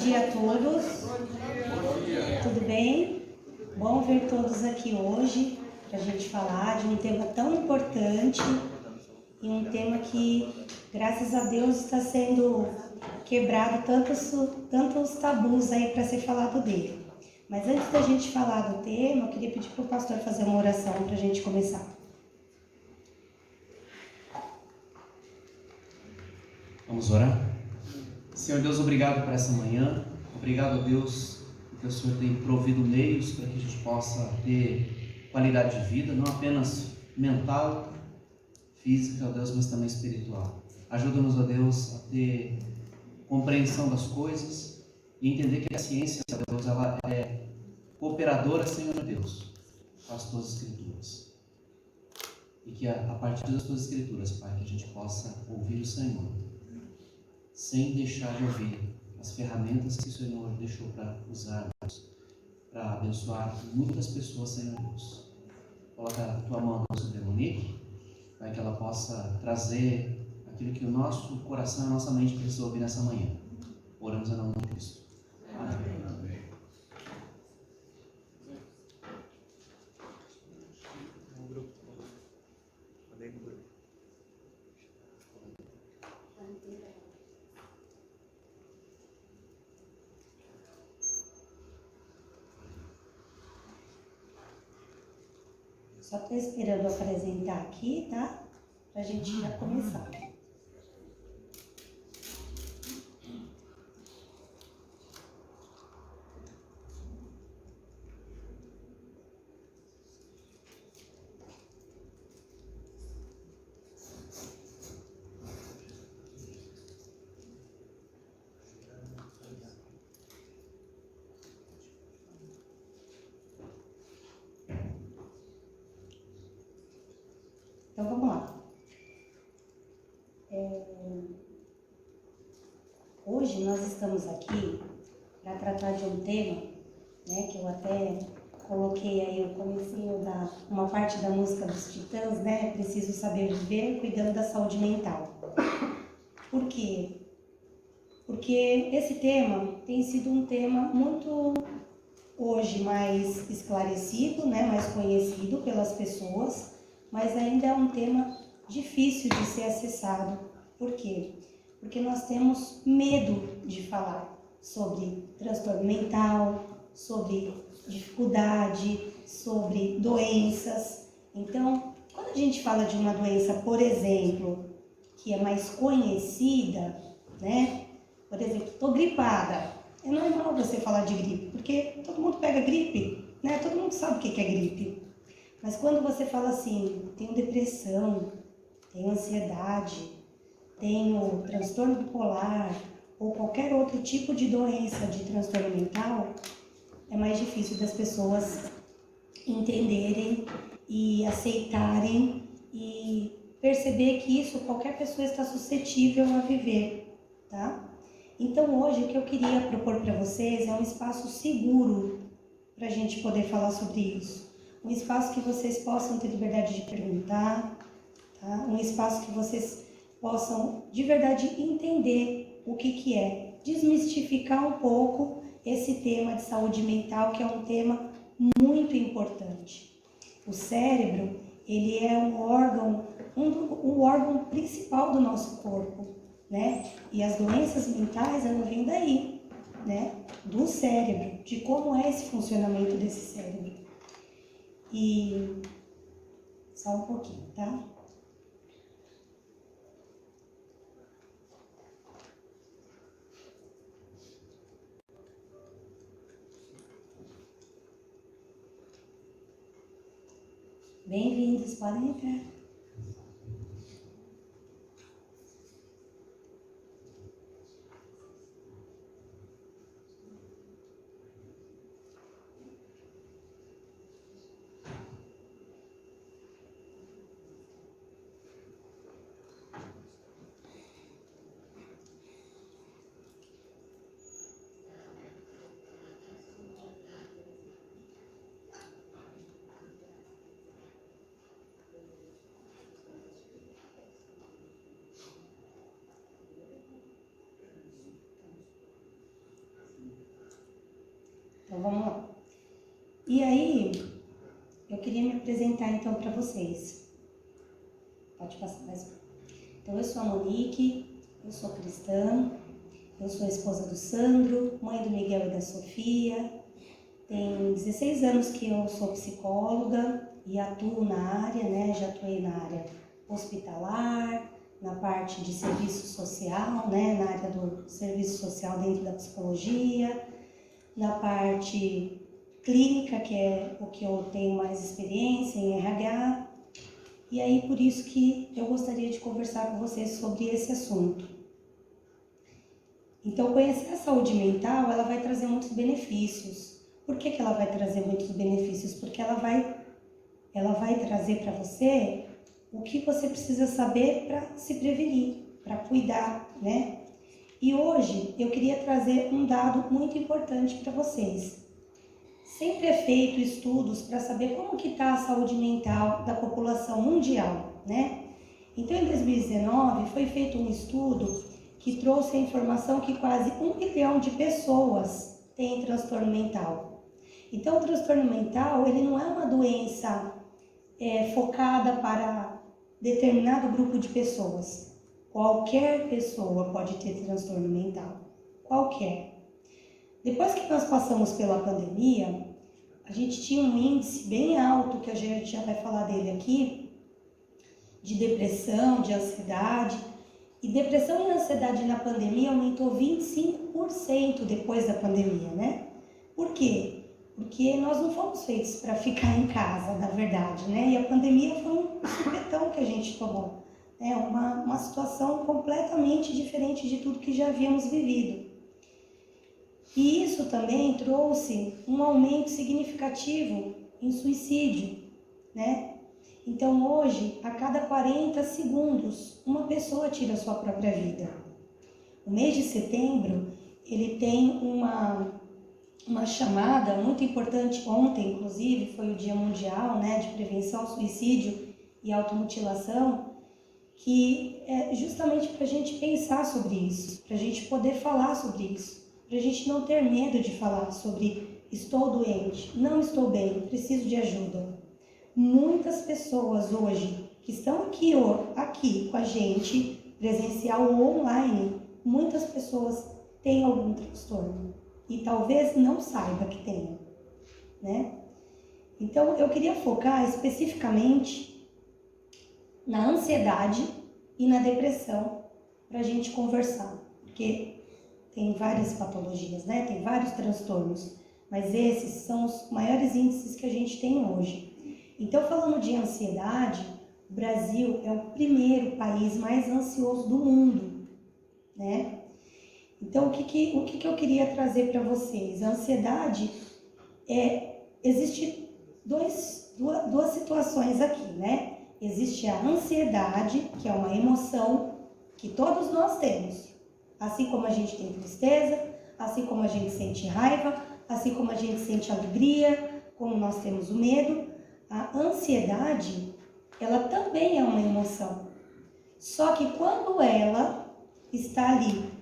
Dia a todos. Tudo bem? Bom ver todos aqui hoje para a gente falar de um tema tão importante e um tema que, graças a Deus, está sendo quebrado tantos tabus aí para ser falado dele. Mas antes da gente falar do tema, eu queria pedir para o pastor fazer uma oração para a gente começar. Vamos orar? Senhor Deus, obrigado por essa manhã. Obrigado a Deus porque o Senhor tem provido meios para que a gente possa ter qualidade de vida, não apenas mental, física, ó Deus, mas também espiritual. Ajuda-nos, ó Deus, a ter compreensão das coisas e entender que a ciência, ó Deus, ela é cooperadora, Senhor Deus, com as Tuas Escrituras. E que a partir das Tuas Escrituras, Pai, que a gente possa ouvir o Senhor, sem deixar de ouvir as ferramentas que o Senhor deixou para usarmos, para abençoar muitas pessoas, Senhor Deus. Coloca a Tua mão sobre a Monique, para que ela possa trazer aquilo que o nosso coração e a nossa mente precisam ouvir nessa manhã. Oramos em nome de Cristo. Amém. Só estou esperando apresentar aqui, tá? Para a gente já começar. Então vamos lá. Hoje nós estamos aqui para tratar de um tema, né, que eu até coloquei aí o comecinho da uma parte da música dos Titãs, né? Preciso saber viver cuidando da saúde mental. Por quê? Porque esse tema tem sido um tema muito hoje mais esclarecido, né, mais conhecido pelas pessoas, mas ainda é um tema difícil de ser acessado. Por quê? Porque nós temos medo de falar sobre transtorno mental, sobre dificuldade, sobre doenças. Então, quando a gente fala de uma doença, por exemplo, que é mais conhecida, né? Por exemplo, estou gripada. É normal você falar de gripe, porque todo mundo pega gripe, né? Todo mundo sabe o que é gripe. Mas quando você fala assim, tenho depressão, tenho ansiedade, tenho transtorno bipolar ou qualquer outro tipo de doença de transtorno mental, é mais difícil das pessoas entenderem e aceitarem e perceber que isso qualquer pessoa está suscetível a viver, tá? Então hoje o que eu queria propor para vocês é um espaço seguro para a gente poder falar sobre isso. Um espaço que vocês possam ter liberdade de perguntar, tá? Um espaço que vocês possam de verdade entender o que é, desmistificar um pouco esse tema de saúde mental, que é um tema muito importante. O cérebro, ele é um órgão principal do nosso corpo, né? E as doenças mentais, elas vêm daí, né? Do cérebro, de como é esse funcionamento desse cérebro. E só um pouquinho, tá? Bem-vindos, podem entrar. Então vamos lá. E aí, eu queria me apresentar então para vocês. Pode passar mais. Então eu sou a Monique, eu sou cristã, eu sou a esposa do Sandro, mãe do Miguel e da Sofia. Tem 16 anos que eu sou psicóloga e atuo na área, né? Já atuei na área hospitalar, na parte de serviço social, né? Na área do serviço social dentro da psicologia, na parte clínica, que é o que eu tenho mais experiência em RH. E aí, por isso que eu gostaria de conversar com vocês sobre esse assunto. Então, conhecer a saúde mental, ela vai trazer muitos benefícios. Por que ela vai trazer muitos benefícios? Porque ela vai trazer para você o que você precisa saber para se prevenir, para cuidar, né? E hoje eu queria trazer um dado muito importante para vocês. Sempre é feito estudos para saber como que está a saúde mental da população mundial, né? Então, em 2019, foi feito um estudo que trouxe a informação que quase 1 bilhão de pessoas têm transtorno mental. Então, o transtorno mental, ele não é uma doença focada para determinado grupo de pessoas. Qualquer pessoa pode ter transtorno mental. Qualquer. Depois que nós passamos pela pandemia, a gente tinha um índice bem alto, que a gente já vai falar dele aqui, de depressão, de ansiedade. E depressão e ansiedade na pandemia aumentou 25% depois da pandemia, né? Por quê? Porque nós não fomos feitos para ficar em casa, na verdade, né? E a pandemia foi um supetão que a gente tomou. É uma situação completamente diferente de tudo que já havíamos vivido. E isso também trouxe um aumento significativo em suicídio, né? Então hoje, a cada 40 segundos, uma pessoa tira a sua própria vida. O mês de setembro, ele tem uma chamada muito importante. Ontem, inclusive, foi o Dia Mundial, né, de Prevenção ao Suicídio e Automutilação, que é justamente para a gente pensar sobre isso, para a gente poder falar sobre isso, para a gente não ter medo de falar sobre estou doente, não estou bem, preciso de ajuda. Muitas pessoas hoje que estão aqui com a gente, presencial ou online, muitas pessoas têm algum transtorno e talvez não saiba que tem, né? Então, eu queria focar especificamente na ansiedade e na depressão para a gente conversar, porque tem várias patologias, né? Tem vários transtornos, mas esses são os maiores índices que a gente tem hoje. Então, falando de ansiedade, o Brasil é o primeiro país mais ansioso do mundo, né? Então, o que eu queria trazer para vocês? A ansiedade, existe duas situações aqui, né? Existe a ansiedade, que é uma emoção que todos nós temos. Assim como a gente tem tristeza, assim como a gente sente raiva, assim como a gente sente alegria, como nós temos o medo, a ansiedade, ela também é uma emoção. Só que quando ela está ali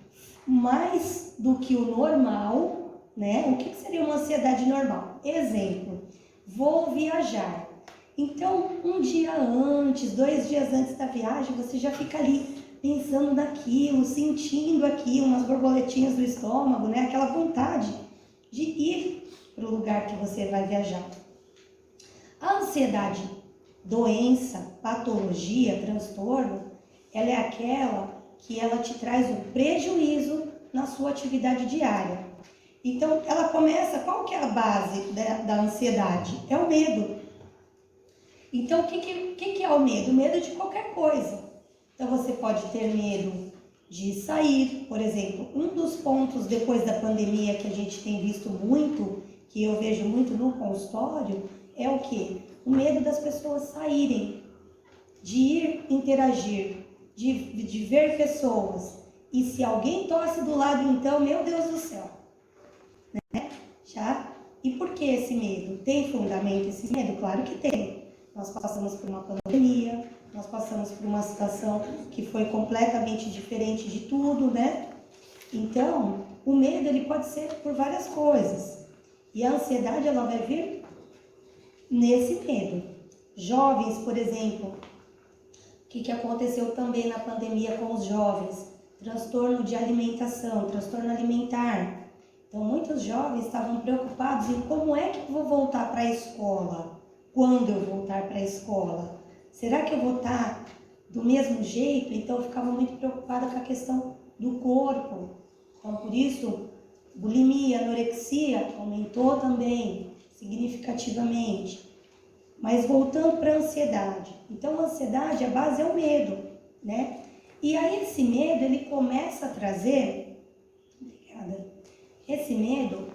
mais do que o normal, né? O que seria uma ansiedade normal? Exemplo, vou viajar. Então, um dia antes, 2 dias antes da viagem, você já fica ali pensando naquilo, sentindo aquilo, umas borboletinhas do estômago, né? Aquela vontade de ir para o lugar que você vai viajar. A ansiedade, doença, patologia, transtorno, ela é aquela que ela te traz um prejuízo na sua atividade diária. Então, ela começa, qual que é a base da ansiedade? É o medo. Então, o que é o medo? O medo de qualquer coisa. Então, você pode ter medo de sair, por exemplo. Um dos pontos depois da pandemia que a gente tem visto muito, que eu vejo muito no consultório, é o quê? O medo das pessoas saírem, de ir interagir, de ver pessoas. E se alguém tosse do lado, então, meu Deus do céu. Né? Já? E por que esse medo? Tem fundamento esse medo? Claro que tem. Nós passamos por uma pandemia, nós passamos por uma situação que foi completamente diferente de tudo, né? Então, o medo ele pode ser por várias coisas. E a ansiedade, ela vai vir nesse medo. Jovens, por exemplo, o que aconteceu também na pandemia com os jovens? Transtorno de alimentação, transtorno alimentar. Então, muitos jovens estavam preocupados em como é que eu vou voltar para a escola, quando eu voltar para a escola. Será que eu vou estar do mesmo jeito? Então, eu ficava muito preocupada com a questão do corpo. Então, por isso, bulimia, anorexia aumentou também significativamente. Mas voltando para a ansiedade. Então, a ansiedade, a base é o medo, né? E aí esse medo, ele começa a trazer... Obrigada. Esse medo,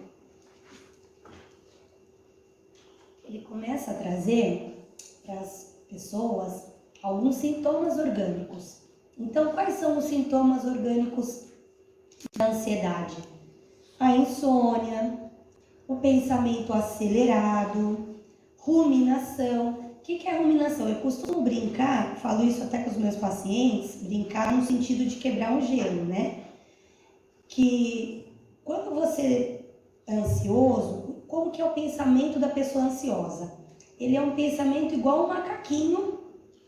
ele começa a trazer para as pessoas alguns sintomas orgânicos. Então, quais são os sintomas orgânicos da ansiedade? A insônia, o pensamento acelerado, ruminação. O que é ruminação? Eu costumo brincar, falo isso até com os meus pacientes, brincar no sentido de quebrar um gelo, né? Que quando você é ansioso, como que é o pensamento da pessoa ansiosa? Ele é um pensamento igual um macaquinho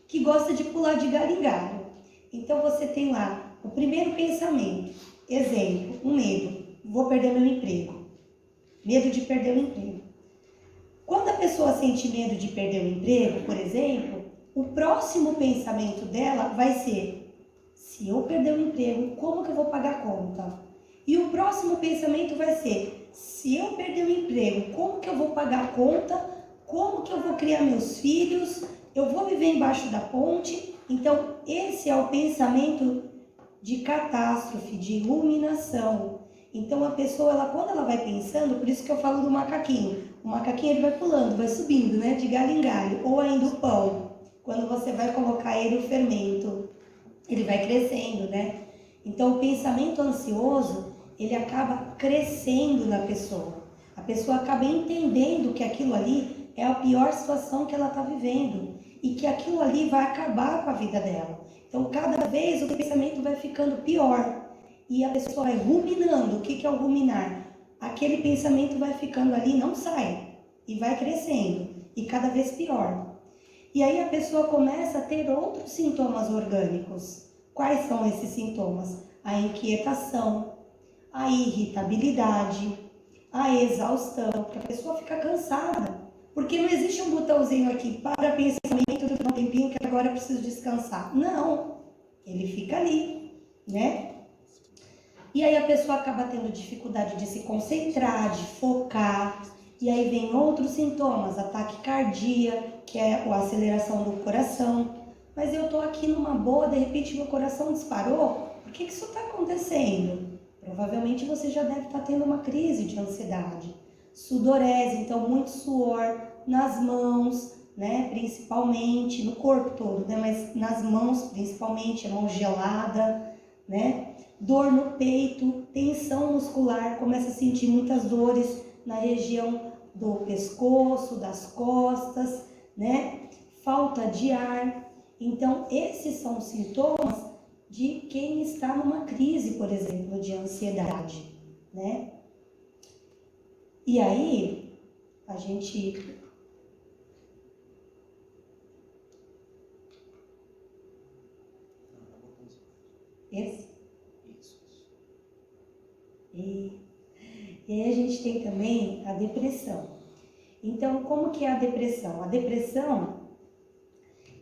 que gosta de pular de galho em galho. Então você tem lá o primeiro pensamento, exemplo, um medo, vou perder meu emprego, medo de perder o emprego. Quando a pessoa sente medo de perder o emprego, por exemplo, o próximo pensamento dela vai ser: se eu perder o emprego, como que eu vou pagar a conta? E o próximo pensamento vai ser: se eu perder o emprego, como que eu vou pagar a conta? Como que eu vou criar meus filhos? Eu vou viver embaixo da ponte? Então, esse é o pensamento de catástrofe, de ruminação. Então, a pessoa, quando ela vai pensando, por isso que eu falo do macaquinho. O macaquinho, ele vai pulando, vai subindo, né? De galho em galho. Ou ainda o pão. Quando você vai colocar ele, o fermento, ele vai crescendo, né? Então, o pensamento ansioso, ele acaba crescendo na pessoa. A pessoa acaba entendendo que aquilo ali é a pior situação que ela está vivendo. E que aquilo ali vai acabar com a vida dela. Então, cada vez o pensamento vai ficando pior. E a pessoa vai ruminando. O que é o ruminar? Aquele pensamento vai ficando ali, não sai. E vai crescendo. E cada vez pior. E aí a pessoa começa a ter outros sintomas orgânicos. Quais são esses sintomas? A inquietação, a irritabilidade, a exaustão. Porque a pessoa fica cansada. Porque não existe um botãozinho aqui, para pensamento, dá um tempinho que agora eu preciso descansar. Não, ele fica ali, né? E aí a pessoa acaba tendo dificuldade de se concentrar, de focar. E aí vem outros sintomas, ataque cardíaco, que é a aceleração do coração. Mas eu tô aqui numa boa, de repente meu coração disparou. Por que isso está acontecendo? Provavelmente você já deve estar tendo uma crise de ansiedade. Sudorese, então muito suor nas mãos, né, principalmente, no corpo todo, né, mas nas mãos principalmente, a mão gelada, né, dor no peito, tensão muscular, começa a sentir muitas dores na região do pescoço, das costas, né, falta de ar. Então, esses são sintomas de quem está numa crise, por exemplo, de ansiedade, né? E aí, a gente... Esse? Isso. E aí a gente tem também a depressão. Então, como que é a depressão? A depressão,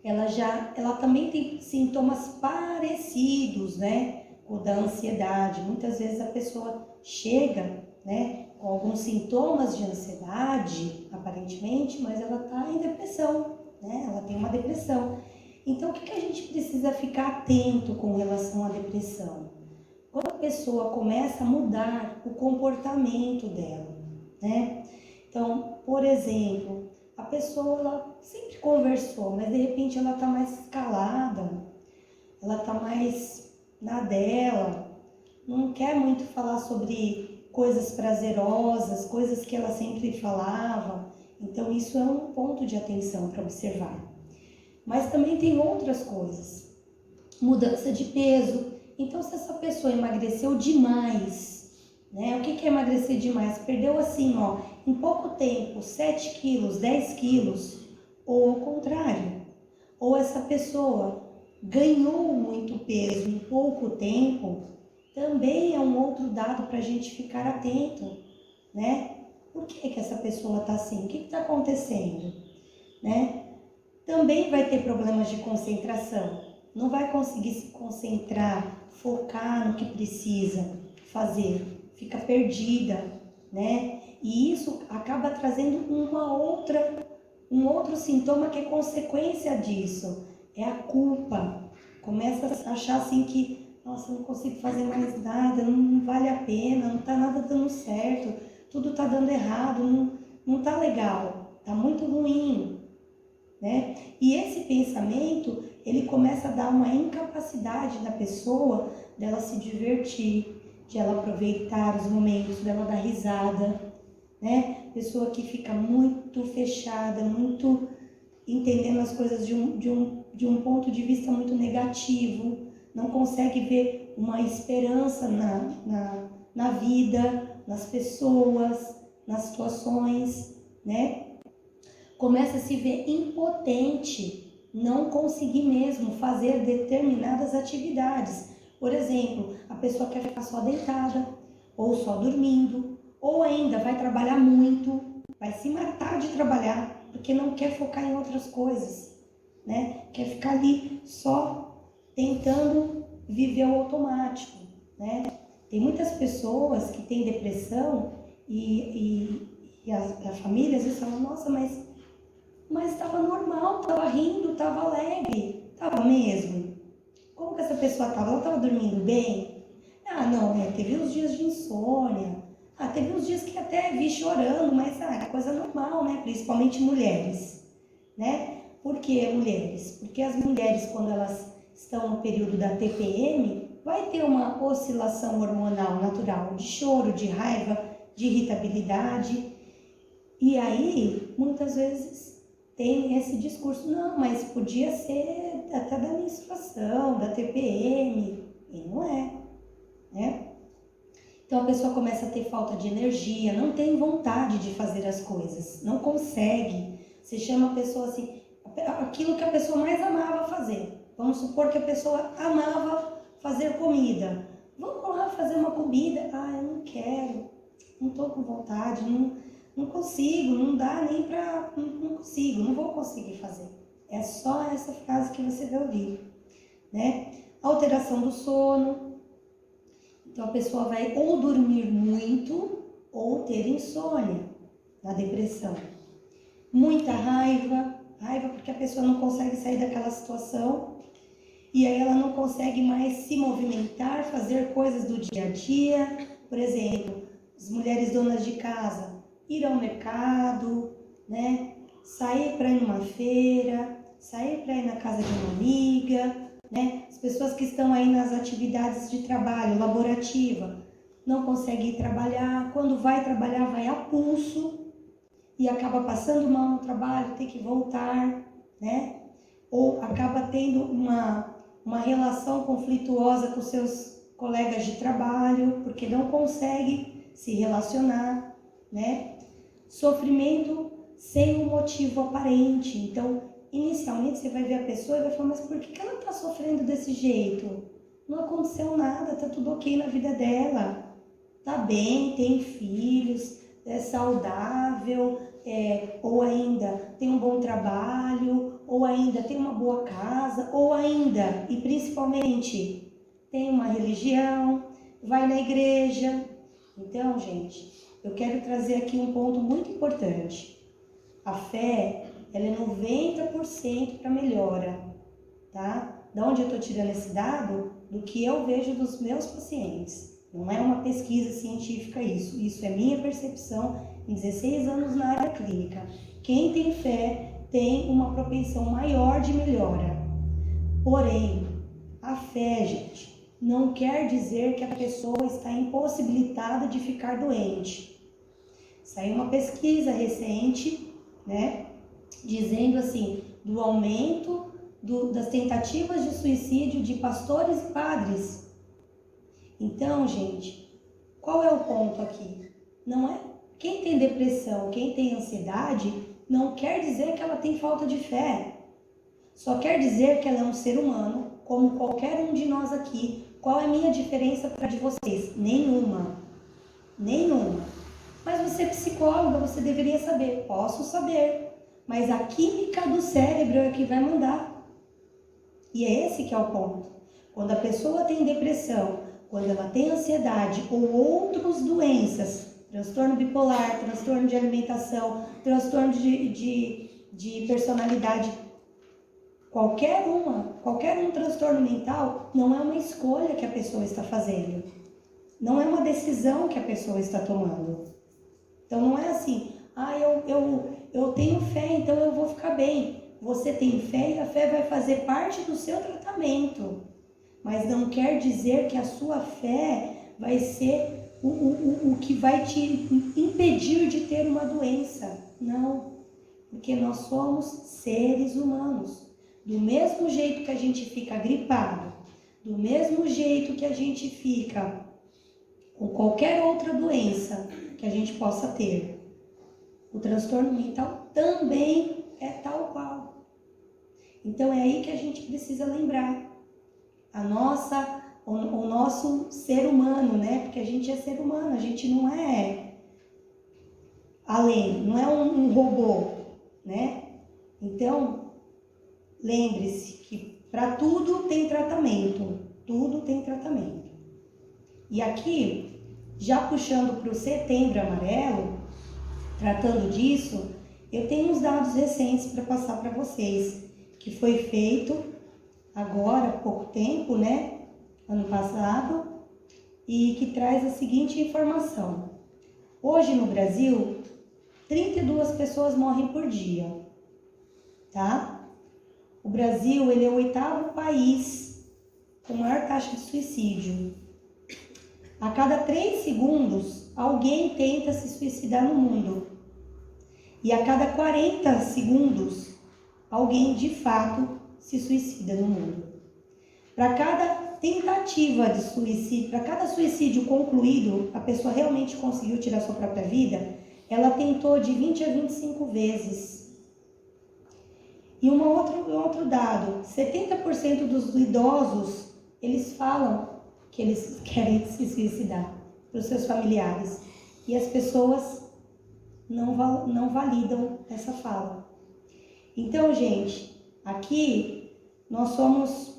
ela também tem sintomas parecidos, né, com o da ansiedade. Muitas vezes a pessoa chega, né, com alguns sintomas de ansiedade, aparentemente, mas ela está em depressão, né? Ela tem uma depressão. Então, o que a gente precisa ficar atento com relação à depressão? Quando a pessoa começa a mudar o comportamento dela, né? Então, por exemplo, a pessoa ela sempre conversou, mas de repente ela está mais calada, ela está mais na dela, não quer muito falar sobre coisas prazerosas, coisas que ela sempre falava. Então, isso é um ponto de atenção para observar. Mas também tem outras coisas. Mudança de peso. Então, se essa pessoa emagreceu demais, né? O que é emagrecer demais? Perdeu assim, ó, em pouco tempo 7 quilos, 10 quilos, ou ao contrário. Ou essa pessoa ganhou muito peso em pouco tempo, também é um outro dado para a gente ficar atento, né? Por que essa pessoa está assim? O que está acontecendo? Né? Também vai ter problemas de concentração. Não vai conseguir se concentrar, focar no que precisa fazer. Fica perdida, né? E isso acaba trazendo um outro sintoma que é consequência disso. É a culpa. Começa a achar assim que, nossa, não consigo fazer mais nada, não vale a pena, não está nada dando certo, tudo está dando errado, não está legal, está muito ruim, né? E esse pensamento, ele começa a dar uma incapacidade da pessoa dela se divertir, de ela aproveitar os momentos, dela dar risada, né? Pessoa que fica muito fechada, muito entendendo as coisas de um ponto de vista muito negativo, não consegue ver uma esperança na vida, nas pessoas, nas situações, né? Começa a se ver impotente, não conseguir mesmo fazer determinadas atividades. Por exemplo, a pessoa quer ficar só deitada, ou só dormindo, ou ainda vai trabalhar muito, vai se matar de trabalhar, porque não quer focar em outras coisas, né? Quer ficar ali só tentando viver o automático, né? Tem muitas pessoas que têm depressão e a família às vezes fala, nossa, mas estava normal, estava rindo, estava alegre, estava mesmo. Como que essa pessoa estava? Ela estava dormindo bem? Ah, não, teve uns dias de insônia. Ah, teve uns dias que até vi chorando, mas é coisa normal, né? Principalmente mulheres, né? Por que mulheres? Porque as mulheres, quando elas estão no período da TPM, vai ter uma oscilação hormonal natural de choro, de raiva, de irritabilidade. E aí, muitas vezes, tem esse discurso, não, mas podia ser até da menstruação, da TPM, e não é, né? Então a pessoa começa a ter falta de energia, não tem vontade de fazer as coisas, não consegue. Você chama a pessoa assim, aquilo que a pessoa mais amava fazer. Vamos supor que a pessoa amava fazer comida. Vamos lá fazer uma comida. Ah, eu não quero, não estou com vontade, não consigo, não dá nem para... Não consigo, não vou conseguir fazer. É só essa frase que você vai ouvir, né? Alteração do sono. Então a pessoa vai ou dormir muito ou ter insônia na depressão. Muita raiva porque a pessoa não consegue sair daquela situação e aí ela não consegue mais se movimentar, fazer coisas do dia a dia. Por exemplo, as mulheres donas de casa, ir ao mercado, né? Sair para ir numa feira, sair para ir na casa de uma amiga, né? As pessoas que estão aí nas atividades de trabalho, laborativa, não conseguem ir trabalhar. Quando vai trabalhar, vai a pulso e acaba passando mal no trabalho, tem que voltar, né? Ou acaba tendo uma relação conflituosa com seus colegas de trabalho, porque não consegue se relacionar, né? Sofrimento sem um motivo aparente. Então, inicialmente você vai ver a pessoa e vai falar, mas por que ela está sofrendo desse jeito? Não aconteceu nada, tá tudo ok na vida dela. Tá bem, tem filhos, é saudável, ou ainda tem um bom trabalho, ou ainda tem uma boa casa, ou ainda, e principalmente, tem uma religião, vai na igreja. Então, gente, eu quero trazer aqui um ponto muito importante. A fé, ela é 90% para melhora, tá? Da onde eu estou tirando esse dado? Do que eu vejo dos meus pacientes. Não é uma pesquisa científica isso. Isso é minha percepção em 16 anos na área clínica. Quem tem fé tem uma propensão maior de melhora. Porém, a fé, gente, não quer dizer que a pessoa está impossibilitada de ficar doente. Saiu uma pesquisa recente, né? Dizendo assim, do aumento das tentativas de suicídio de pastores e padres. Então, gente, qual é o ponto aqui? Não é Quem tem depressão, quem tem ansiedade, não quer dizer que ela tem falta de fé. Só quer dizer que ela é um ser humano, como qualquer um de nós aqui. Qual é a minha diferença para a de vocês? Nenhuma. Nenhuma. Mas você é psicóloga, você deveria saber. Posso saber. Mas a química do cérebro é que vai mandar. E é esse que é o ponto. Quando a pessoa tem depressão, quando ela tem ansiedade ou outras doenças, transtorno bipolar, transtorno de alimentação, transtorno de personalidade, qualquer um transtorno mental, não é uma escolha que a pessoa está fazendo. Não é uma decisão que a pessoa está tomando. Então não é assim, eu tenho fé, então eu vou ficar bem. Você tem fé e a fé vai fazer parte do seu tratamento. Mas não quer dizer que a sua fé vai ser o que vai te impedir de ter uma doença. Não, porque nós somos seres humanos. Do mesmo jeito que a gente fica gripado, do mesmo jeito que a gente fica com qualquer outra doença que a gente possa ter, o transtorno mental também é tal qual. Então é aí que a gente precisa lembrar o nosso ser humano, né? Porque a gente é ser humano, a gente não é além, não é um robô, né? Então, lembre-se que para tudo tem tratamento, tudo tem tratamento. E aqui, já puxando para o Setembro Amarelo, tratando disso, eu tenho uns dados recentes para passar para vocês, que foi feito agora, há pouco tempo, né? Ano passado, e que traz a seguinte informação. Hoje no Brasil, 32 pessoas morrem por dia, tá? O Brasil, ele é o 8º país com maior taxa de suicídio. A cada 3 segundos, alguém tenta se suicidar no mundo. E a cada 40 segundos, alguém de fato se suicida no mundo. Para cada tentativa de suicídio, para cada suicídio concluído, a pessoa realmente conseguiu tirar sua própria vida, ela tentou de 20 a 25 vezes. E outro dado, 70% dos idosos, eles falam que eles querem se suicidar para os seus familiares. E as pessoas não validam essa fala. Então, gente, aqui nós somos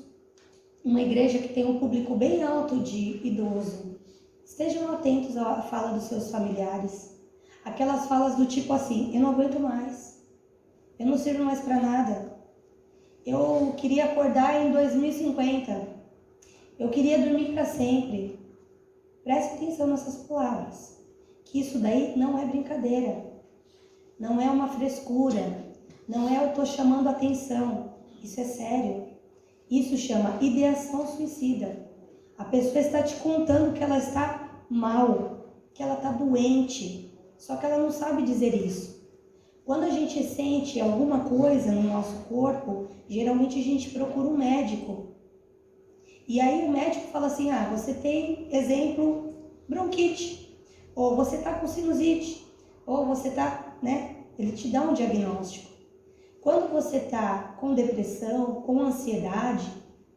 uma igreja que tem um público bem alto de idoso. Estejam atentos à fala dos seus familiares. Aquelas falas do tipo assim, eu não aguento mais, eu não sirvo mais para nada, eu queria acordar em 2050, eu queria dormir para sempre. Preste atenção nessas palavras, que isso daí não é brincadeira, não é uma frescura, não é eu tô chamando atenção, isso é sério. Isso chama ideação suicida. A pessoa está te contando que ela está mal, que ela está doente, só que ela não sabe dizer isso. Quando a gente sente alguma coisa no nosso corpo, geralmente a gente procura um médico. E aí o médico fala assim, você tem, exemplo, bronquite, ou você está com sinusite, ou você está, né? Ele te dá um diagnóstico. Quando você está com depressão, com ansiedade,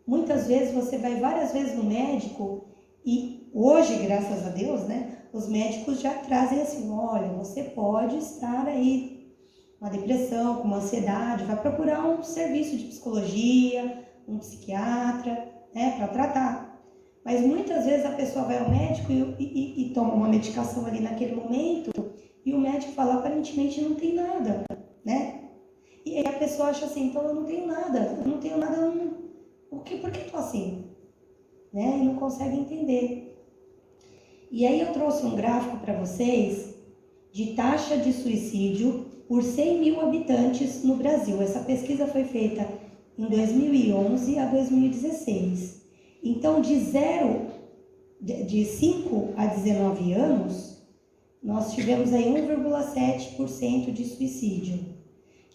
muitas vezes você vai várias vezes no médico e hoje, graças a Deus, né, os médicos já trazem assim, olha, você pode estar aí com uma depressão, com uma ansiedade, vai procurar um serviço de psicologia, um psiquiatra, né, para tratar. Mas muitas vezes a pessoa vai ao médico e toma uma medicação ali naquele momento e o médico fala, aparentemente não tem nada, né? E aí a pessoa acha assim, então eu não tenho nada, por que eu tô assim? Né? E não consegue entender. E aí eu trouxe um gráfico para vocês de taxa de suicídio por 100 mil habitantes no Brasil. Essa pesquisa foi feita em 2011 a 2016. Então, de 5 a 19 anos, nós tivemos aí 1,7% de suicídio.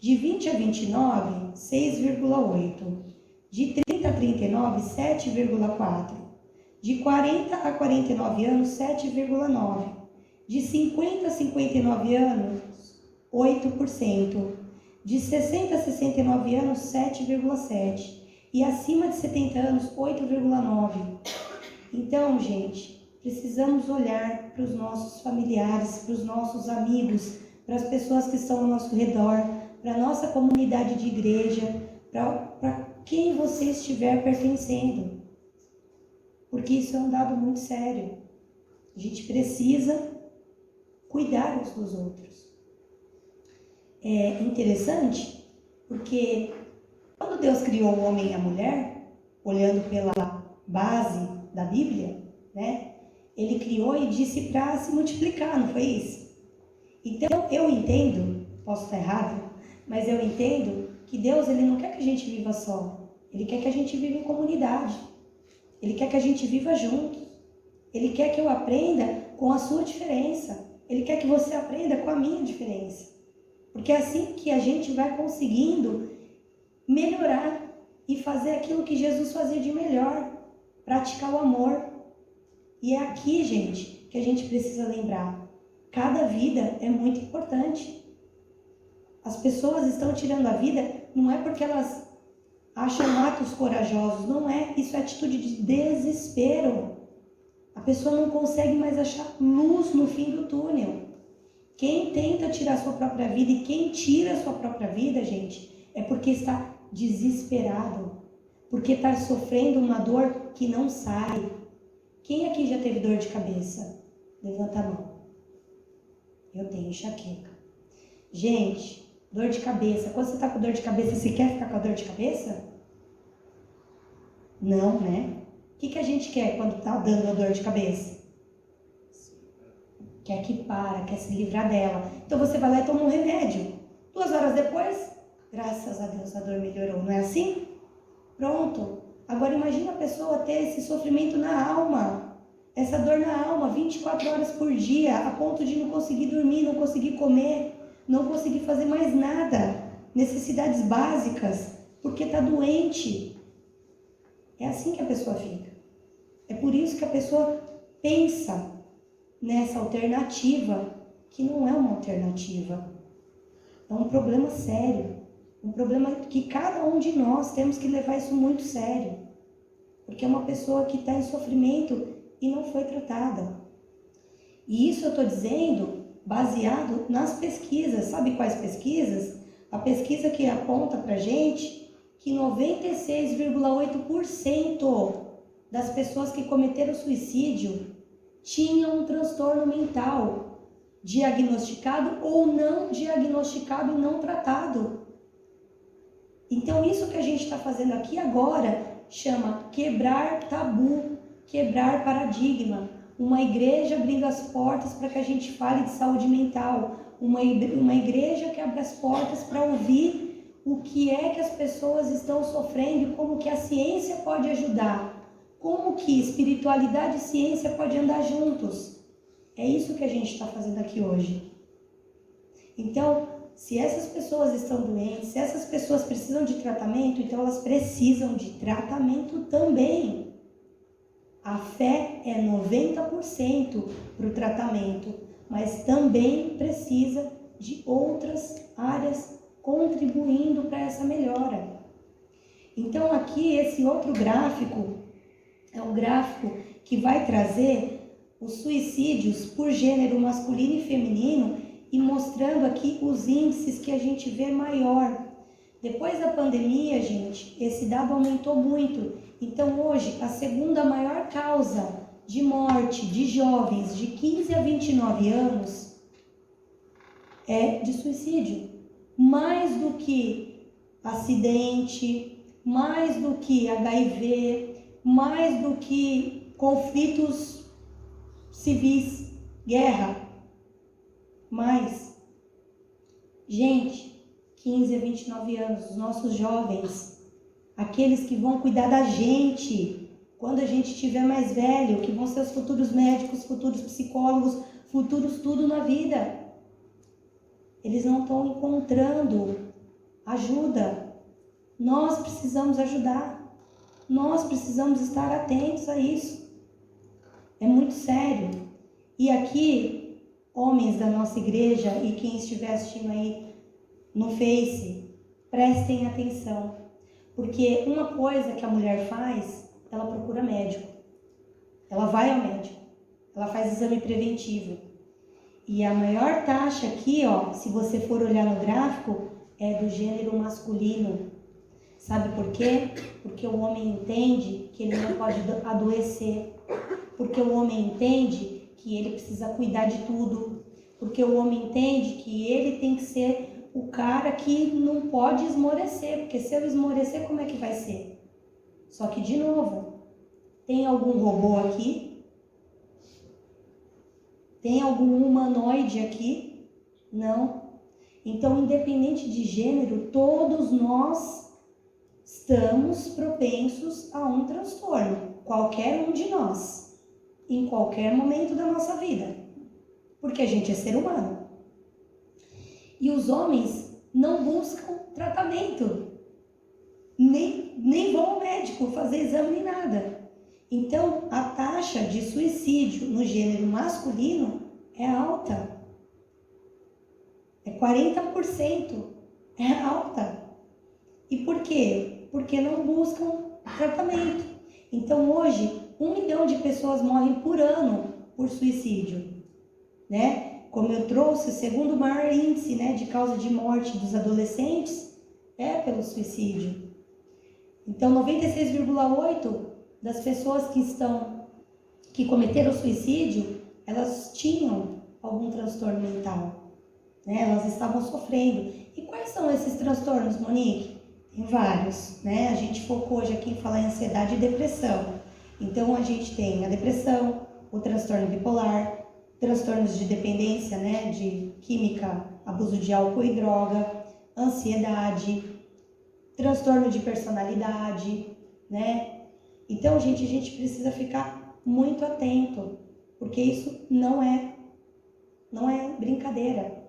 De 20 a 29, 6,8%. De 30 a 39, 7,4%. De 40 a 49 anos, 7,9%. De 50 a 59 anos, 8%. De 60 a 69 anos, 7,7%. E acima de 70 anos, 8,9%. Então, gente, precisamos olhar para os nossos familiares, para os nossos amigos, para as pessoas que estão ao nosso redor, para a nossa comunidade de igreja, para quem você estiver pertencendo. Porque isso é um dado muito sério. A gente precisa cuidar uns dos outros. É interessante porque quando Deus criou o homem e a mulher, olhando pela base da Bíblia, né? Ele criou e disse para se multiplicar, não foi isso? Então eu entendo, posso estar errado, mas eu entendo que Deus ele não quer que a gente viva só. Ele quer que a gente viva em comunidade. Ele quer que a gente viva juntos. Ele quer que eu aprenda com a sua diferença. Ele quer que você aprenda com a minha diferença. Porque é assim que a gente vai conseguindo melhorar e fazer aquilo que Jesus fazia de melhor. Praticar o amor. E é aqui, gente, que a gente precisa lembrar. Cada vida é muito importante. As pessoas estão tirando a vida, não é porque elas acham atos corajosos, não é. Isso é atitude de desespero. A pessoa não consegue mais achar luz no fim do túnel. Quem tenta tirar a sua própria vida e quem tira a sua própria vida, gente, é porque está desesperado. Porque está sofrendo uma dor que não sai. Quem aqui já teve dor de cabeça? Levanta a mão. Eu tenho enxaqueca. Gente, dor de cabeça. Quando você está com dor de cabeça, você quer ficar com a dor de cabeça? Não, né? O que a gente quer quando está dando a dor de cabeça? Quer que para, quer se livrar dela. Então você vai lá e toma um remédio. 2 horas depois, graças a Deus, a dor melhorou. Não é assim? Pronto. Agora imagina a pessoa ter esse sofrimento na alma. Essa dor na alma, 24 horas por dia, a ponto de não conseguir dormir, não conseguir comer, não conseguir fazer mais nada. Necessidades básicas, porque está doente. É assim que a pessoa fica. É por isso que a pessoa pensa nessa alternativa, que não é uma alternativa. É um problema sério. Um problema que cada um de nós temos que levar isso muito sério. Porque é uma pessoa que está em sofrimento e não foi tratada. E isso eu estou dizendo baseado nas pesquisas. Sabe quais pesquisas? A pesquisa que aponta para a gente que 96,8% das pessoas que cometeram suicídio tinham um transtorno mental, diagnosticado ou não diagnosticado e não tratado. Então isso que a gente está fazendo aqui agora chama quebrar tabu, quebrar paradigma. Uma igreja abrindo as portas para que a gente fale de saúde mental. Uma igreja que abre as portas para ouvir o que é que as pessoas estão sofrendo e como que a ciência pode ajudar. Como que espiritualidade e ciência podem andar juntos. É isso que a gente está fazendo aqui hoje. Então, se essas pessoas estão doentes, se essas pessoas precisam de tratamento, então elas precisam de tratamento também. A fé é 90% para o tratamento, mas também precisa de outras áreas contribuindo para essa melhora. Então aqui esse outro gráfico é um gráfico que vai trazer os suicídios por gênero masculino e feminino e mostrando aqui os índices que a gente vê maior. Depois da pandemia, gente, esse dado aumentou muito. Então hoje a segunda maior causa de morte de jovens de 15 a 29 anos é de suicídio. Mais do que acidente, mais do que HIV, mais do que conflitos civis, guerra. Mais. Gente, 15 a 29 anos, os nossos jovens, aqueles que vão cuidar da gente quando a gente estiver mais velho, que vão ser os futuros médicos, futuros psicólogos, futuros tudo na vida. Eles não estão encontrando ajuda. Nós precisamos ajudar. Nós precisamos estar atentos a isso. É muito sério. E aqui homens da nossa igreja e quem estiver assistindo aí no Face, prestem atenção. Porque uma coisa que a mulher faz, ela procura médico. Ela vai ao médico. Ela faz exame preventivo. E a maior taxa aqui, ó, se você for olhar no gráfico, é do gênero masculino. Sabe por quê? Porque o homem entende que ele não pode adoecer. Porque o homem entende que ele precisa cuidar de tudo. Porque o homem entende que ele tem que ser o cara que não pode esmorecer. Porque se eu esmorecer, como é que vai ser? Só que, de novo, tem algum robô aqui? Tem algum humanoide aqui? Não. Então, independente de gênero, todos nós estamos propensos a um transtorno. Qualquer um de nós. Em qualquer momento da nossa vida. Porque a gente é ser humano. E os homens não buscam tratamento. Nem vão ao médico fazer exame nem nada. Então, a taxa de suicídio no gênero masculino é alta. É 40%. É alta. E por quê? Porque não buscam tratamento. Então, hoje, 1 milhão de pessoas morrem por ano por suicídio. Né? Como eu trouxe, o segundo maior índice, né, de causa de morte dos adolescentes é pelo suicídio. Então, 96,8% das pessoas que cometeram suicídio, elas tinham algum transtorno mental, né? Elas estavam sofrendo. E quais são esses transtornos, Monique? Tem vários, né? A gente focou hoje aqui em falar em ansiedade e depressão. Então, a gente tem a depressão, o transtorno bipolar, transtornos de dependência, né? De química, abuso de álcool e droga, ansiedade, transtorno de personalidade, né? Então, gente, a gente precisa ficar muito atento, porque isso não é brincadeira.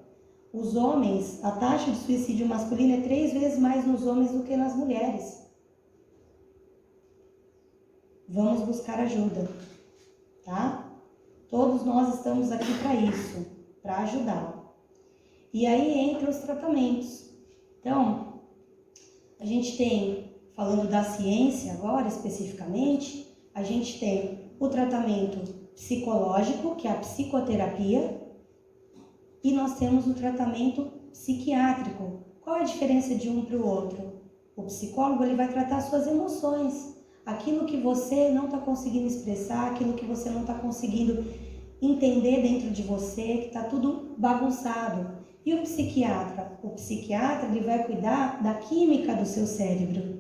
Os homens, a taxa de suicídio masculino é 3 vezes mais nos homens do que nas mulheres. Vamos buscar ajuda, tá? Todos nós estamos aqui para isso, para ajudar. E aí entram os tratamentos. Então, a gente tem, falando da ciência agora especificamente, a gente tem o tratamento psicológico, que é a psicoterapia, e nós temos o tratamento psiquiátrico. Qual é a diferença de um para o outro? O psicólogo ele vai tratar suas emoções, aquilo que você não está conseguindo expressar, aquilo que você não está conseguindo entender dentro de você, que está tudo bagunçado. E o psiquiatra? O psiquiatra ele vai cuidar da química do seu cérebro.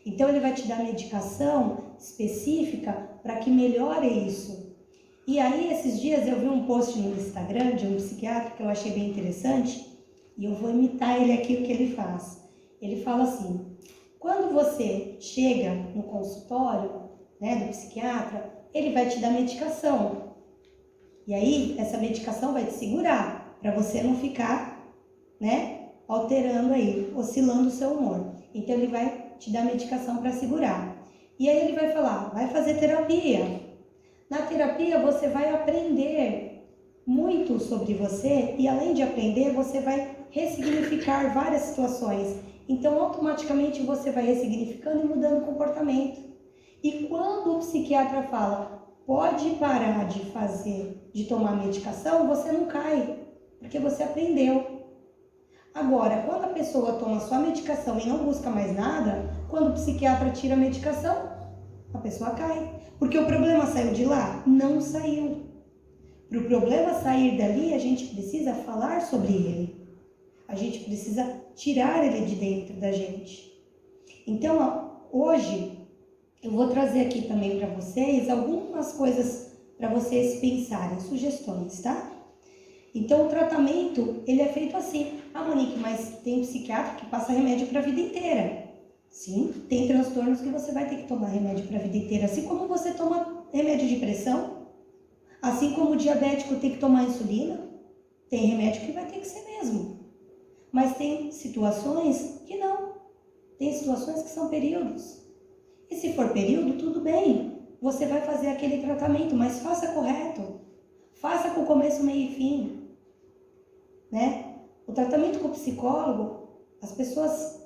Então ele vai te dar medicação específica para que melhore isso. E aí esses dias eu vi um post no Instagram de um psiquiatra que eu achei bem interessante e eu vou imitar ele aqui o que ele faz. Ele fala assim: quando você chega no consultório, né, do psiquiatra, ele vai te dar medicação. E aí essa medicação vai te segurar para você não ficar, né, alterando aí, oscilando o seu humor. Então ele vai te dar medicação para segurar. E aí ele vai falar: vai fazer terapia. Na terapia você vai aprender muito sobre você e além de aprender, você vai ressignificar várias situações. Então automaticamente você vai ressignificando e mudando o comportamento. E quando o psiquiatra fala: pode parar de tomar medicação, você não cai, porque você aprendeu. Agora, quando a pessoa toma só a medicação e não busca mais nada, quando o psiquiatra tira a medicação, a pessoa cai. Porque o problema saiu de lá? Não saiu. Para o problema sair dali, a gente precisa falar sobre ele. A gente precisa tirar ele de dentro da gente. Então, hoje, eu vou trazer aqui também para vocês algumas coisas para vocês pensarem, sugestões, tá? Então, o tratamento, ele é feito assim. Ah, Monique, mas tem psiquiatra que passa remédio para a vida inteira. Sim, tem transtornos que você vai ter que tomar remédio para a vida inteira. Assim como você toma remédio de pressão, assim como o diabético tem que tomar insulina, tem remédio que vai ter que ser mesmo. Mas tem situações que não. Tem situações que são períodos. E se for período, tudo bem. Você vai fazer aquele tratamento, mas faça correto. Faça com começo, meio e fim. né? O tratamento com o psicólogo, as pessoas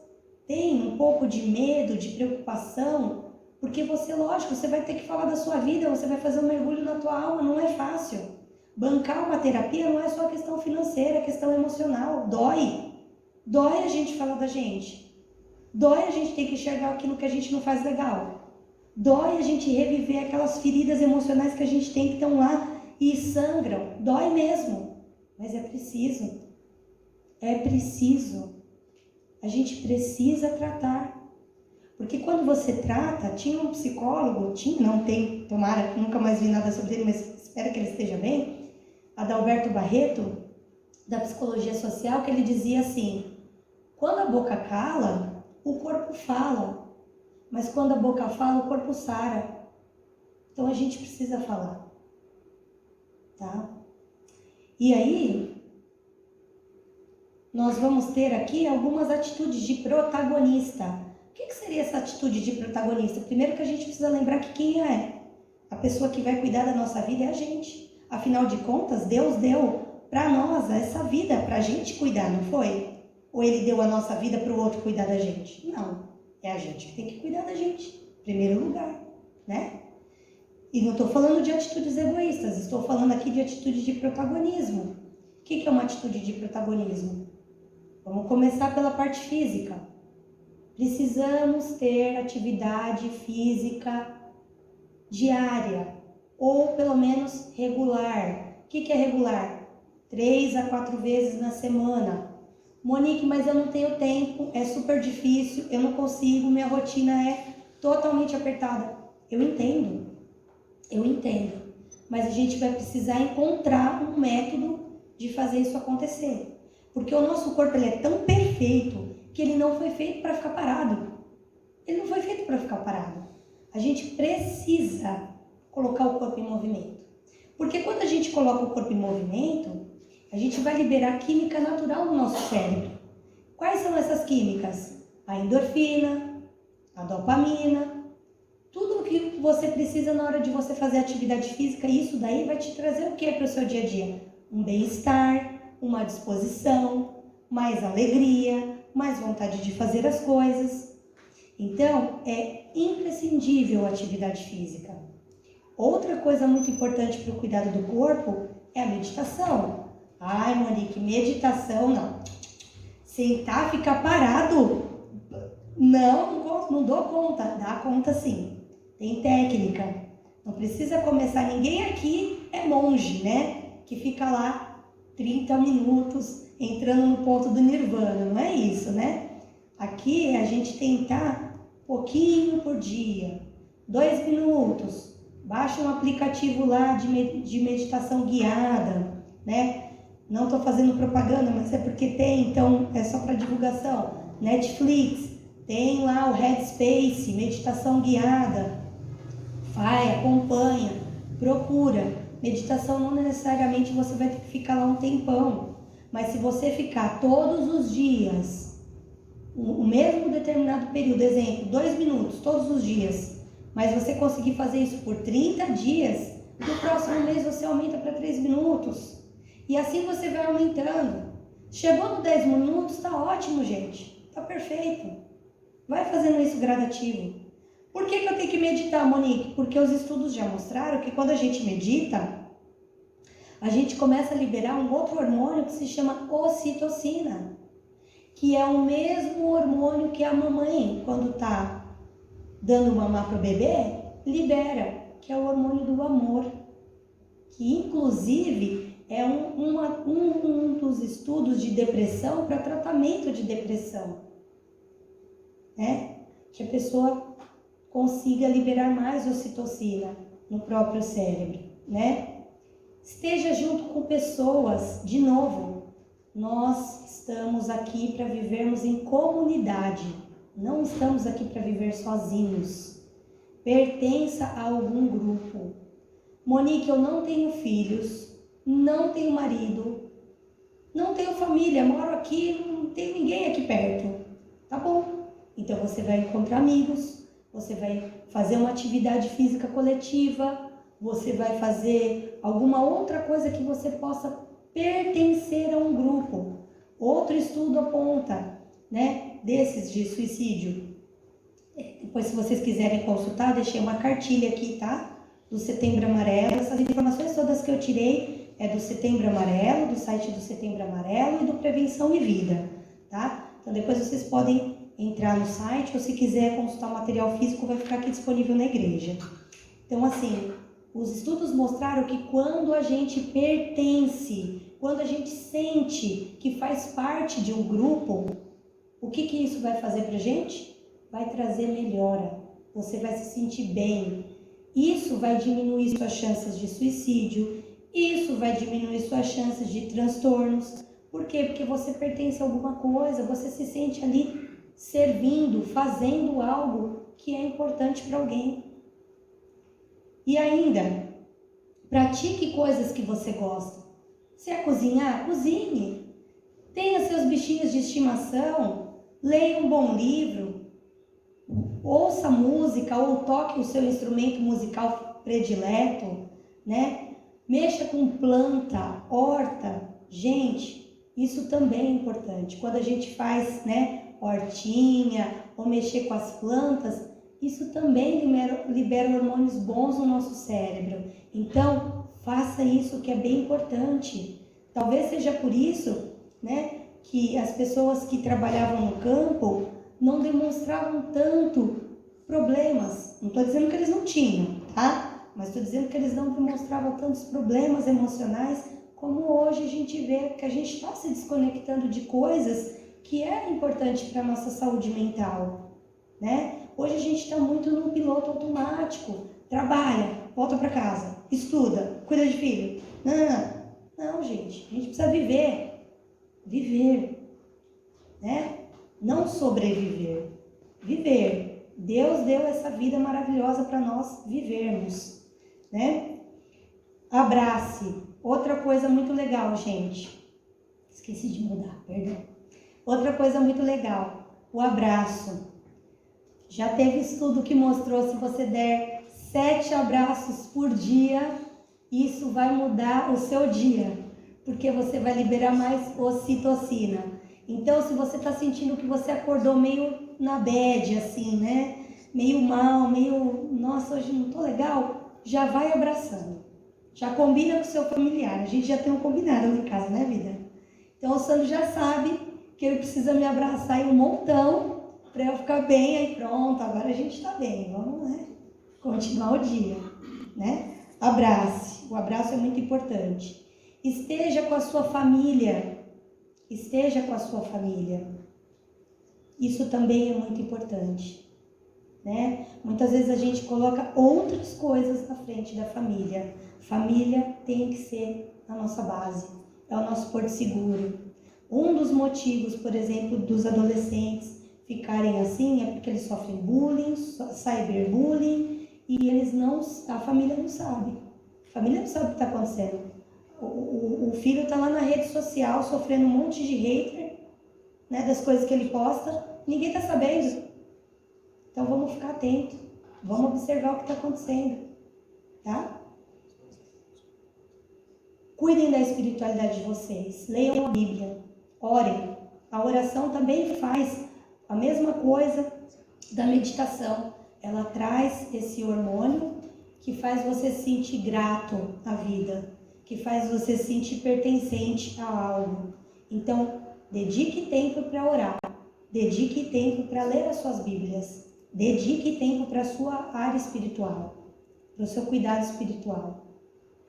têm um pouco de medo, de preocupação, porque você, lógico, você vai ter que falar da sua vida, você vai fazer um mergulho na tua alma, não é fácil. Bancar uma terapia não é só questão financeira, é questão emocional, dói. Dói a gente falar da gente. Dói a gente ter que enxergar aquilo que a gente não faz legal. Dói a gente reviver aquelas feridas emocionais que a gente tem que estão lá e sangram. Dói mesmo, mas é preciso. É preciso. A gente precisa tratar. Porque quando você trata, tinha um psicólogo, não tem, tomara, nunca mais vi nada sobre ele, mas espero que ele esteja bem, Adalberto Barreto, da psicologia social, que ele dizia assim: quando a boca cala, o corpo fala, mas quando a boca fala, o corpo sara. Então a gente precisa falar, tá? E aí, nós vamos ter aqui algumas atitudes de protagonista. O que seria essa atitude de protagonista? Primeiro que a gente precisa lembrar que quem é a pessoa que vai cuidar da nossa vida é a gente. Afinal de contas, Deus deu para nós essa vida, para a gente cuidar, não foi? Ou Ele deu a nossa vida para o outro cuidar da gente? Não, é a gente que tem que cuidar da gente, em primeiro lugar, né? E não estou falando de atitudes egoístas, estou falando aqui de atitude de protagonismo. O que é uma atitude de protagonismo? Vamos começar pela parte física. Precisamos ter atividade física diária, ou pelo menos regular. O que é regular? 3 a 4 vezes na semana. Monique, mas eu não tenho tempo, é super difícil, eu não consigo, minha rotina é totalmente apertada. Eu entendo, mas a gente vai precisar encontrar um método de fazer isso acontecer. Porque o nosso corpo ele é tão perfeito que ele não foi feito para ficar parado. Ele não foi feito para ficar parado. A gente precisa colocar o corpo em movimento. Porque quando a gente coloca o corpo em movimento, a gente vai liberar química natural no nosso cérebro. Quais são essas químicas? A endorfina, a dopamina, tudo o que você precisa na hora de você fazer atividade física, isso daí vai te trazer o que para o seu dia a dia? Um bem-estar, uma disposição, mais alegria, mais vontade de fazer as coisas. Então, é imprescindível a atividade física. Outra coisa muito importante para o cuidado do corpo é a meditação. Ai, Monique, meditação não. Sentar, ficar parado, não dou conta. Dá conta sim. Tem técnica. Não precisa começar. Ninguém aqui é monge, né? Que fica lá 30 minutos entrando no ponto do nirvana. Não é isso, né? Aqui é a gente tentar pouquinho por dia. 2 minutos. Baixa um aplicativo lá de meditação guiada, né? Não estou fazendo propaganda, mas é porque tem, então é só para divulgação. Netflix, tem lá o Headspace, meditação guiada. Vai, acompanha, procura. Meditação não necessariamente você vai ter que ficar lá um tempão, mas se você ficar todos os dias, o mesmo determinado período, exemplo, 2 minutos todos os dias, mas você conseguir fazer isso por 30 dias, no próximo mês você aumenta para 3 minutos. E assim você vai aumentando. Chegou no 10 minutos, tá ótimo, gente. Tá perfeito. Vai fazendo isso gradativo. Por que eu tenho que meditar, Monique? Porque os estudos já mostraram que quando a gente medita, a gente começa a liberar um outro hormônio que se chama ocitocina, que é o mesmo hormônio que a mamãe, quando tá dando mamar pro bebê, libera, que é o hormônio do amor, que inclusive é um dos estudos de depressão para tratamento de depressão, né? Que a pessoa consiga liberar mais ocitocina no próprio cérebro, né? Esteja junto com pessoas, de novo, nós estamos aqui para vivermos em comunidade, não estamos aqui para viver sozinhos. Pertença a algum grupo. Monique, eu não tenho filhos, não tenho marido, não tenho família, moro aqui, não tenho ninguém aqui perto. Tá bom, então você vai encontrar amigos, você vai fazer uma atividade física coletiva, você vai fazer alguma outra coisa que você possa pertencer a um grupo. Outro estudo aponta, né, desses de suicídio. Depois, se vocês quiserem consultar, deixei uma cartilha aqui, tá? Do Setembro Amarelo. Essas informações todas que eu tirei é do Setembro Amarelo, do site do Setembro Amarelo e do Prevenção e Vida, tá? Então, depois vocês podem entrar no site, ou se quiser consultar o material físico, vai ficar aqui disponível na igreja. Então, assim, os estudos mostraram que quando a gente pertence, quando a gente sente que faz parte de um grupo, o que isso vai fazer pra gente? Vai trazer melhora, você vai se sentir bem. Isso vai diminuir suas chances de suicídio, isso vai diminuir suas chances de transtornos. Por quê? Porque você pertence a alguma coisa, você se sente ali servindo, fazendo algo que é importante para alguém. E ainda, pratique coisas que você gosta. Se é cozinhar, cozinhe. Tenha seus bichinhos de estimação, leia um bom livro, ouça música ou toque o seu instrumento musical predileto, né? Mexa com planta, horta. Gente, isso também é importante. Quando a gente faz, né, hortinha ou mexer com as plantas, isso também libera hormônios bons no nosso cérebro. Então, faça isso, que é bem importante. Talvez seja por isso, né, que as pessoas que trabalhavam no campo não demonstravam tanto problemas. Não estou dizendo que eles não tinham, tá? Mas estou dizendo que eles não demonstravam tantos problemas emocionais como hoje a gente vê que a gente está se desconectando de coisas que é importante para a nossa saúde mental, né? Hoje a gente está muito no piloto automático. Trabalha, volta para casa, estuda, cuida de filho. Não, gente. A gente precisa viver. Viver, né? Não sobreviver. Viver. Deus deu essa vida maravilhosa para nós vivermos, né? Abrace. Outra coisa muito legal, gente. Esqueci de mudar, perdão. Outra coisa muito legal, o abraço. Já teve estudo que mostrou, se você der 7 abraços por dia, isso vai mudar o seu dia, porque você vai liberar mais ocitocina. Então, se você está sentindo que você acordou meio na bad, assim, né? Meio mal, nossa, hoje não tô legal, já vai abraçando. Já combina com o seu familiar. A gente já tem um combinado lá em casa, né, vida? Então, o Sandro já sabe que ele precisa me abraçar aí um montão para eu ficar bem. Aí pronto, agora a gente está bem. Vamos, né, continuar o dia, né? Abrace. O abraço é muito importante. Esteja com a sua família. Esteja com a sua família. Isso também é muito importante, né? Muitas vezes a gente coloca outras coisas na frente da família. Família tem que ser a nossa base, é o nosso porto seguro. Um dos motivos, por exemplo, dos adolescentes ficarem assim é porque eles sofrem bullying, cyberbullying, e a família não sabe. A família não sabe o que está acontecendo. O filho está lá na rede social sofrendo um monte de hater, né, das coisas que ele posta, ninguém está sabendo. Então vamos ficar atentos, vamos observar o que está acontecendo, tá? Cuidem da espiritualidade de vocês, leiam a Bíblia, orem. A oração também faz a mesma coisa da meditação. Ela traz esse hormônio que faz você se sentir grato à vida, que faz você se sentir pertencente a algo. Então, dedique tempo para orar, dedique tempo para ler as suas Bíblias, dedique tempo para a sua área espiritual, para o seu cuidado espiritual,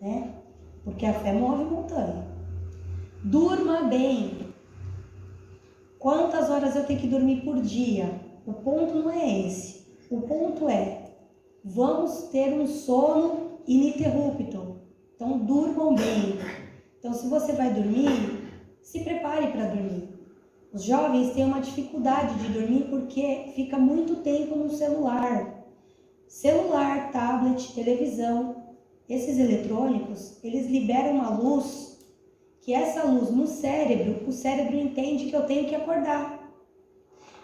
né? Porque a fé move montanha. Durma bem. Quantas horas eu tenho que dormir por dia? O ponto não é esse. O ponto é, vamos ter um sono ininterrupto. Então, durmam bem. Então, se você vai dormir, se prepare para dormir. Os jovens têm uma dificuldade de dormir porque fica muito tempo no celular. Celular, tablet, televisão. Esses eletrônicos, eles liberam uma luz, que essa luz no cérebro, o cérebro entende que eu tenho que acordar.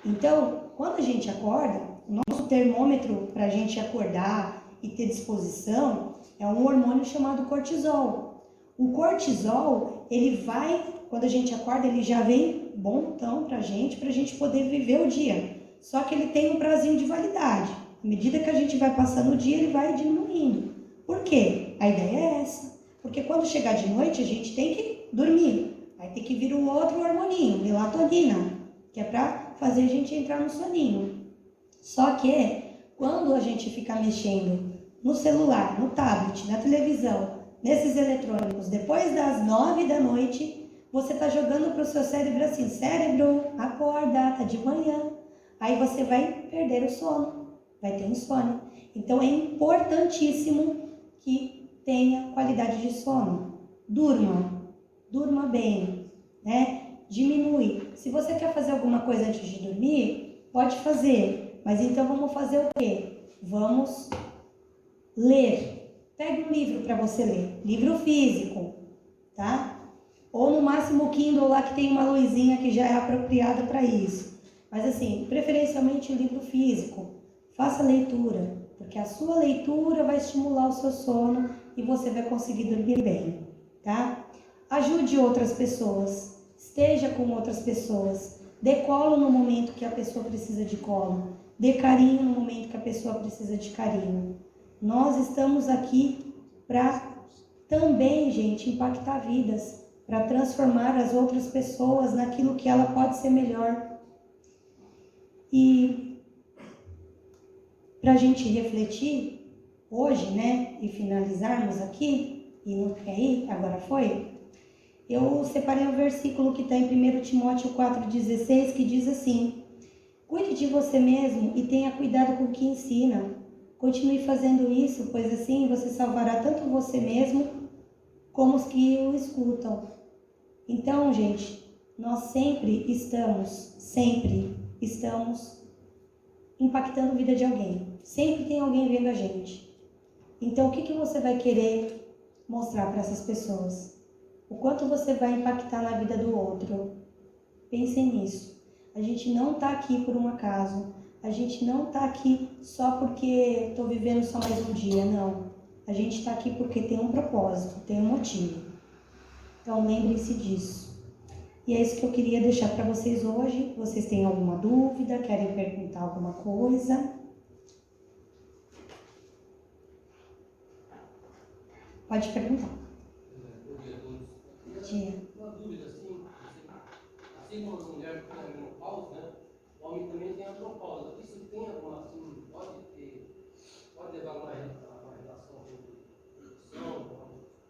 Então, quando a gente acorda, o nosso termômetro para a gente acordar e ter disposição é um hormônio chamado cortisol. O cortisol, ele vai, quando a gente acorda, ele já vem bontão pra gente poder viver o dia. Só que ele tem um prazinho de validade. À medida que a gente vai passando o dia, ele vai diminuindo. Por quê? A ideia é essa. Porque quando chegar de noite, a gente tem que dormir. Aí tem que vir um outro hormoninho, melatonina, que é pra fazer a gente entrar no soninho. Só que quando a gente fica mexendo no celular, no tablet, na televisão, nesses eletrônicos, depois das 9 da noite, você está jogando para o seu cérebro assim, cérebro, acorda, tá de manhã. Aí você vai perder o sono, vai ter insônia. Então é importantíssimo que tenha qualidade de sono. Durma bem, né? Diminui. Se você quer fazer alguma coisa antes de dormir, pode fazer. Mas então vamos fazer o quê? Vamos ler. Pegue um livro para você ler. Livro físico, tá? Ou no máximo o Kindle lá que tem uma luzinha que já é apropriada para isso. Mas assim, preferencialmente o livro físico. Faça leitura, porque a sua leitura vai estimular o seu sono e você vai conseguir dormir bem, tá? Ajude outras pessoas. Esteja com outras pessoas. Dê colo no momento que a pessoa precisa de colo. Dê carinho no momento que a pessoa precisa de carinho. Nós estamos aqui para também, gente, impactar vidas, para transformar as outras pessoas naquilo que ela pode ser melhor. E para a gente refletir hoje, né, e finalizarmos aqui, e não quer ir, agora foi, eu separei um versículo que está em 1 Timóteo 4,16, que diz assim: cuide de você mesmo e tenha cuidado com o que ensina. Continue fazendo isso, pois assim você salvará tanto você mesmo como os que o escutam. Então, gente, nós sempre estamos impactando a vida de alguém. Sempre tem alguém vendo a gente. Então, o que você vai querer mostrar para essas pessoas? O quanto você vai impactar na vida do outro? Pensem nisso. A gente não está aqui por um acaso. A gente não está aqui só porque estou vivendo só mais um dia, não. A gente está aqui porque tem um propósito, tem um motivo. Então lembrem-se disso. E é isso que eu queria deixar para vocês hoje. Vocês têm alguma dúvida? Querem perguntar alguma coisa? Pode perguntar. Tia. Uma dúvida assim como a mulher tem a menopausa, né? O homem também tem a menopausa. Isso tem alguma, assim, pode levar uma relação com nutrição?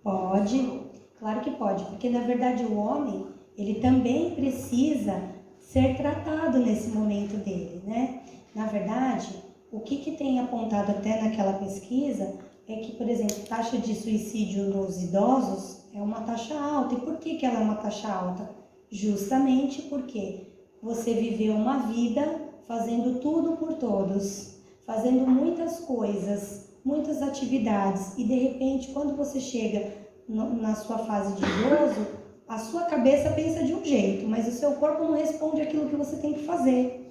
Pode, claro que pode, porque na verdade o homem, ele também precisa ser tratado nesse momento dele, né? Na verdade, o que tem apontado até naquela pesquisa é que, por exemplo, taxa de suicídio nos idosos é uma taxa alta. E por que ela é uma taxa alta? Justamente porque você viveu uma vida fazendo tudo por todos, fazendo muitas coisas, muitas atividades, e de repente, quando você chega na sua fase de idoso, a sua cabeça pensa de um jeito, mas o seu corpo não responde aquilo que você tem que fazer.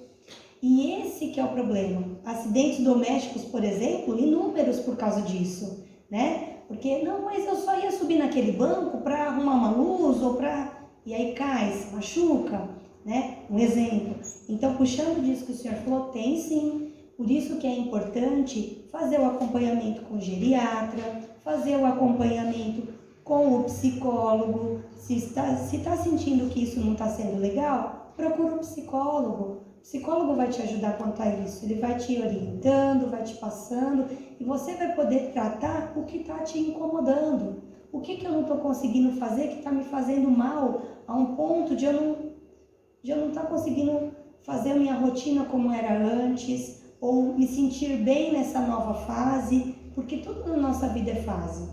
E esse que é o problema. Acidentes domésticos, por exemplo, inúmeros por causa disso, né? Porque, não, mas eu só ia subir naquele banco para arrumar uma luz ou para... E aí cai, se machuca, né? Um exemplo. Então, puxando disso que o senhor falou, tem sim. Por isso que é importante fazer o acompanhamento com o geriatra, fazer o acompanhamento com o psicólogo. Se está sentindo que isso não está sendo legal, procura um psicólogo. O psicólogo vai te ajudar quanto a isso. Ele vai te orientando, vai te passando, e você vai poder tratar o que está te incomodando. O que eu não estou conseguindo fazer que está me fazendo mal a um ponto de eu não estar conseguindo fazer a minha rotina como era antes, ou me sentir bem nessa nova fase, porque tudo na nossa vida é fase,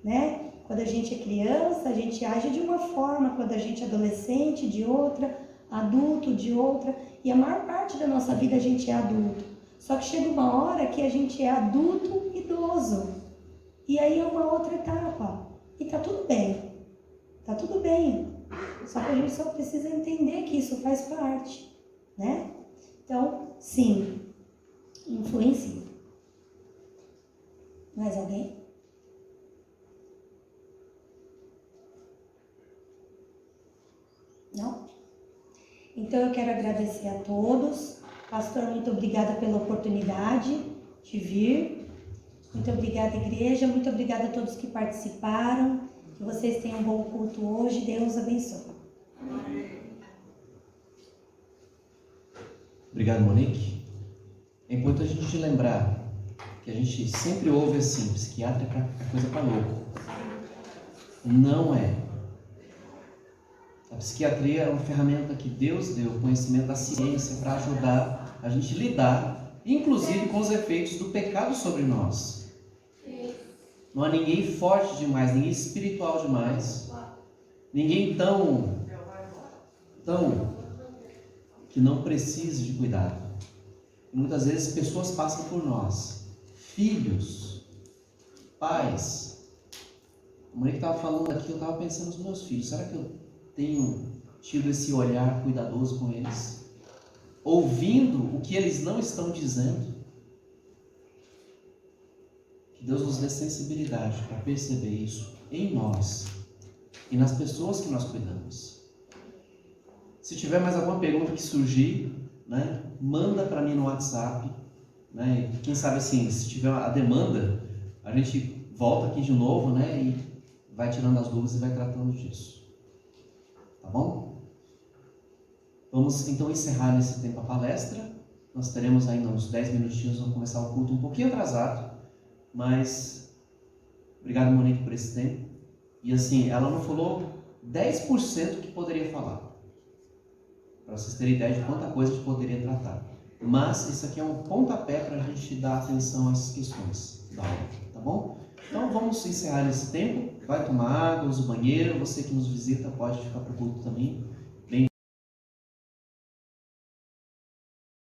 né? Quando a gente é criança, a gente age de uma forma, quando a gente é adolescente, de outra, adulto, de outra, e a maior parte da nossa vida a gente é adulto. Só que chega uma hora que a gente é adulto idoso, e aí é uma outra etapa, e tá tudo bem, só que a gente só precisa entender que isso faz parte, né? Então, sim, influencia. Mais alguém? Não? Então eu quero agradecer a todos. Pastor, muito obrigada pela oportunidade de vir. Muito obrigada, igreja. Muito obrigada a todos que participaram. Que vocês tenham um bom culto hoje. Deus abençoe. Obrigado, Monique. É importante a gente lembrar que a gente sempre ouve assim, psiquiatra é coisa para louco. Não é. A psiquiatria é uma ferramenta que Deus deu, o conhecimento da ciência, para ajudar a gente a lidar, inclusive com os efeitos do pecado sobre nós. Não há ninguém forte demais, ninguém espiritual demais, ninguém tão que não precise de cuidado. E muitas vezes pessoas passam por nós, filhos, pais. A mãe que estava falando aqui, eu estava pensando nos meus filhos, será que eu tenho tido esse olhar cuidadoso com eles? Ouvindo o que eles não estão dizendo? Que Deus nos dê sensibilidade para perceber isso em nós e nas pessoas que nós cuidamos. Se tiver mais alguma pergunta que surgir, né, manda para mim no WhatsApp, né? Quem sabe assim, se tiver a demanda, a gente volta aqui de novo, né, e vai tirando as dúvidas e vai tratando disso. Tá bom? Vamos então encerrar nesse tempo a palestra. Nós teremos ainda uns 10 minutinhos, vamos começar o culto um pouquinho atrasado, mas obrigado, Monique, por esse tempo. E assim, ela não falou 10% que poderia falar, para vocês terem ideia de quanta coisa a gente poderia tratar. Mas isso aqui é um pontapé para a gente dar atenção a essas questões da aula, tá bom? Então vamos encerrar esse tempo. Vai tomar água, usa o banheiro. Você que nos visita pode ficar para o culto também.